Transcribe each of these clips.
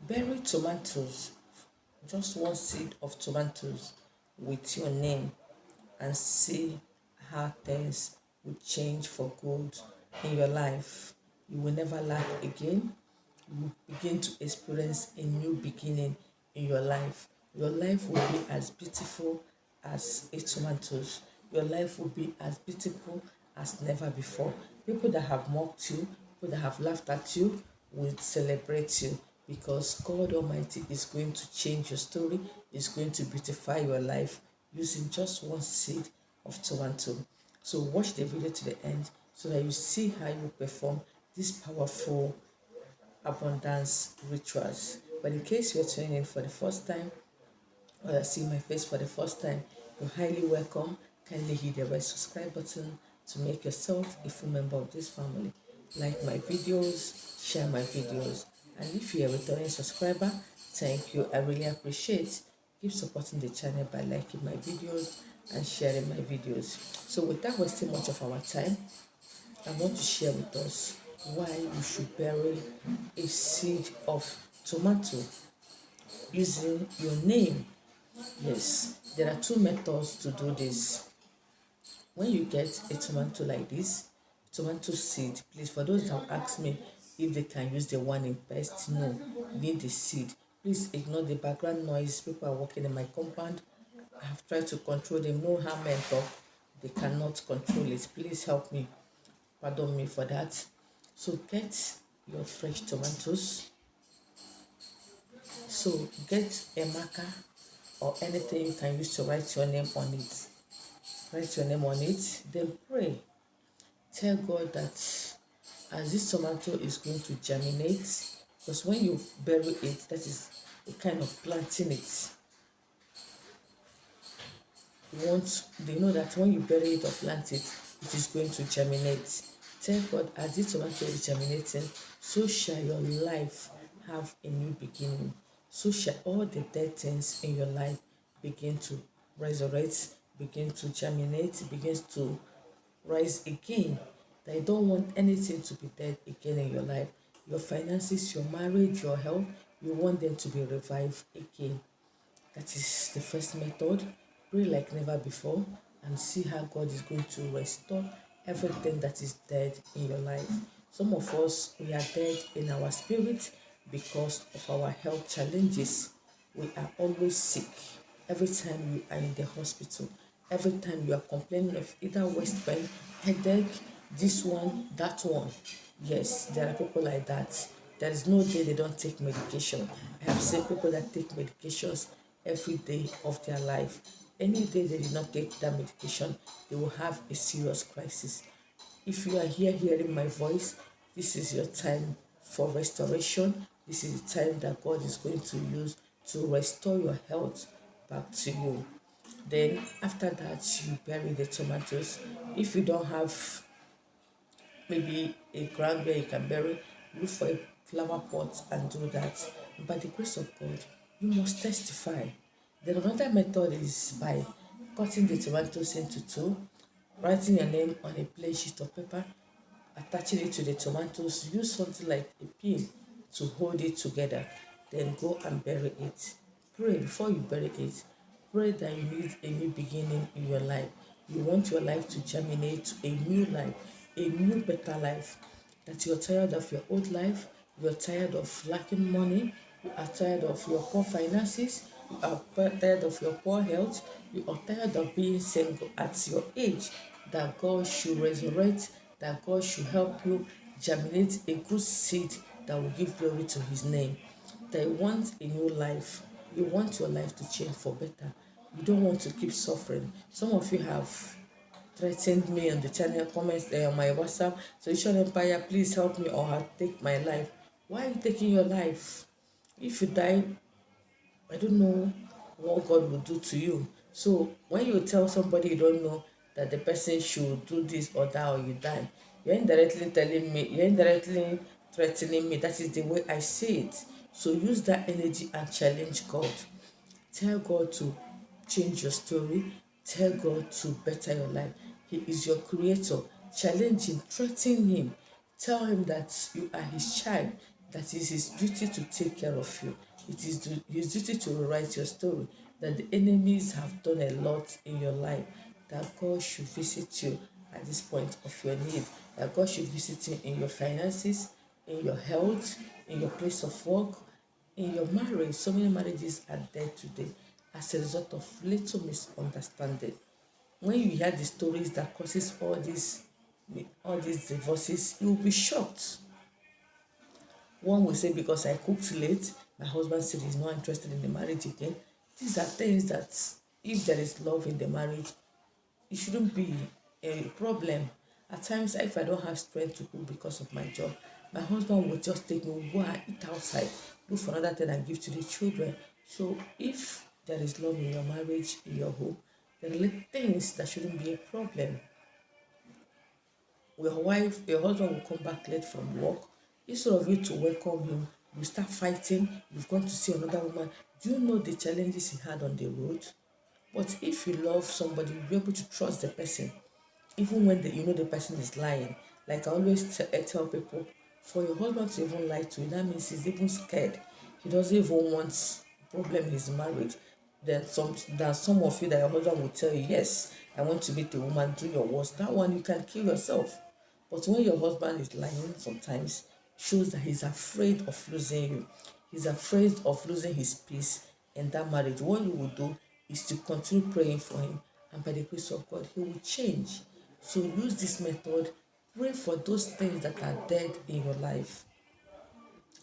Bury tomatoes, just one seed of tomatoes with your name, and see how things will change for good in your life. You will never lack again. You will begin to experience a new beginning in your life. Your life will be as beautiful as a tomatoes. Your life will be as beautiful as never before. People that have mocked you, people that have laughed at you will celebrate you, because God Almighty is going to change your story, is going to beautify your life using just one seed of tomato. So watch the video to the end so that you see how you perform this powerful abundance rituals. But in case you're tuning in for the first time, or you're seeing my face for the first time, you're highly welcome. Kindly hit the red subscribe button to make yourself a full member of this family. Like my videos, share my videos. And if you're a returning subscriber, thank you. I really appreciate. Keep supporting the channel by liking my videos and sharing my videos. So without wasting much of our time, I want to share with us why you should bury a seed of tomato using your name. Yes, there are two methods to do this. When you get a tomato like this, tomato seed, please, for those that have asked me if they can use the one in pest, no, you need the seed. Please ignore the background noise. People are working in my compound. I have tried to control them. No harm and talk. They cannot control it. Please help me. Pardon me for that. So get your fresh tomatoes. So get a marker or anything you can use to write your name on it. Write your name on it, then pray. Tell God that as this tomato is going to germinate, because when you bury it, that is a kind of planting it. They know that when you bury it or plant it, it is going to germinate. Tell God, as this tomato is germinating, so shall your life have a new beginning. So shall all the dead things in your life begin to resurrect, begin to germinate, begins to rise again. That you don't want anything to be dead again in your life. Your finances, your marriage, your health, you want them to be revived again. That is the first method. Pray like never before and see how God is going to restore everything that is dead in your life. Some of us, we are dead in our spirit because of our health challenges. We are always sick. Every time you are in the hospital, every time you are complaining of either waist pain, headache, this one, that one. Yes, there are people like that. There is no day they don't take medication. I have seen people that take medications every day of their life. Any day they did not take that medication, they will have a serious crisis. If you are here hearing my voice, this is your time for restoration. This is the time that God is going to use to restore your health back to you. Then after that, you bury the tomatoes. If you don't have maybe a ground where you can bury, look for a flower pot and do that. And by the grace of God, you must testify. Then another method is by cutting the tomatoes into two, writing your name on a plain sheet of paper, attaching it to the tomatoes. Use something like a pin to hold it together. Then go and bury it. Pray before you bury it. Pray that you need a new beginning in your life. You want your life to germinate to a new life, a new better life. That you're tired of your old life, you're tired of lacking money, you are tired of your poor finances, you are tired of your poor health, you are tired of being single at your age, that God should resurrect, that God should help you germinate a good seed that will give glory to his name. That you want a new life. You want your life to change for better. You don't want to keep suffering. Some of you have threatened me on the channel comments on my WhatsApp. Solution Empire, please help me or I'll take my life. Why are you taking your life? If you die, I don't know what God will do to you. So when you tell somebody you don't know that the person should do this or that or you die, you're indirectly telling me, you're indirectly threatening me. That is the way I see it. So use that energy and challenge God. Tell God to change your story. Tell God to better your life. He is your creator. Challenge him, threaten him. Tell him that you are his child. that is his duty to take care of you. It is his duty to rewrite your story. That the enemies have done a lot in your life. That God should visit you at this point of your need. That God should visit you in your finances, in your health, in your place of work, in your marriage. So many marriages are dead today as a result of little misunderstanding. When you hear the stories that causes all these divorces, you will be shocked. One will say, because I cooked late, my husband said he's not interested in the marriage again. These are things that, if there is love in the marriage, it shouldn't be a problem. At times, if I don't have strength to cook because of my job, my husband will just take me, go and eat outside, look for another thing and give to the children. So if there is love in your marriage, in your home, there are things that shouldn't be a problem. Your husband will come back late from work. Instead of you to welcome him, you start fighting. You've gone to see another woman. Do you know the challenges he had on the road? But if you love somebody, you'll be able to trust the person, even when you know the person is lying. Like I always tell people, for your husband to even lie to you, that means he's even scared. He doesn't even want problem in his marriage. Then some of you that your husband will tell you, yes, I want to meet a woman, do your worst. That one you can kill yourself. But when your husband is lying, sometimes shows that he's afraid of losing you. He's afraid of losing his peace in that marriage. What you will do is to continue praying for him, and by the grace of God, he will change. So use this method. Pray for those things that are dead in your life.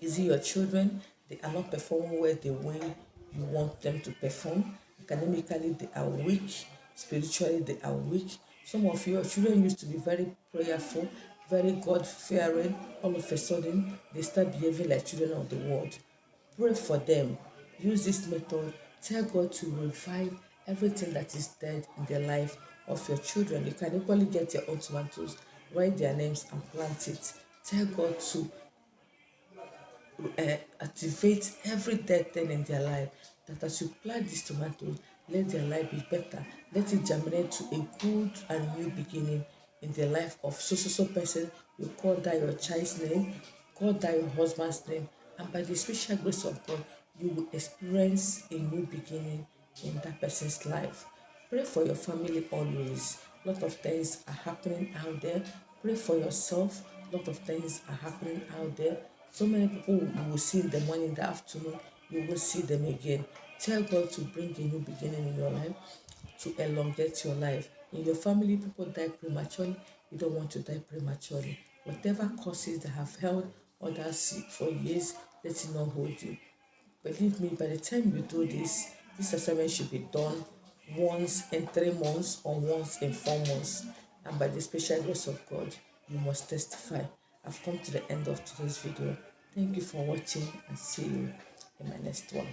Is it your children? They are not performing well the way you want them to perform. Academically, they are weak. Spiritually, they are weak. Some of your children used to be very prayerful, very God fearing. All of a sudden, they start behaving like children of the world. Pray for them. Use this method. Tell God to revive everything that is dead in the life of your children. You can equally get your own tomatoes, write their names, and plant it. Tell God to activate every dead thing in their life, that as you plant these tomatoes, let their life be better. Let it germinate to a good and new beginning in the life of so person. You call that your child's name, call that your husband's name, and by the special grace of God, you will experience a new beginning in that person's life. Pray for your family always. A lot of things are happening out there. Pray for yourself. A lot of things are happening out there. So many people you will see in the morning, in the afternoon, you will see them again. Tell God to bring a new beginning in your life, to elongate your life. In your family, people die prematurely. You don't want to die prematurely. Whatever causes that have held others for years, let it not hold you. Believe me, by the time you do this assignment should be done once in 3 months or once in 4 months. And by the special grace of God, you must testify. I've come to the end of today's video. Thank you for watching, and see you in my next one.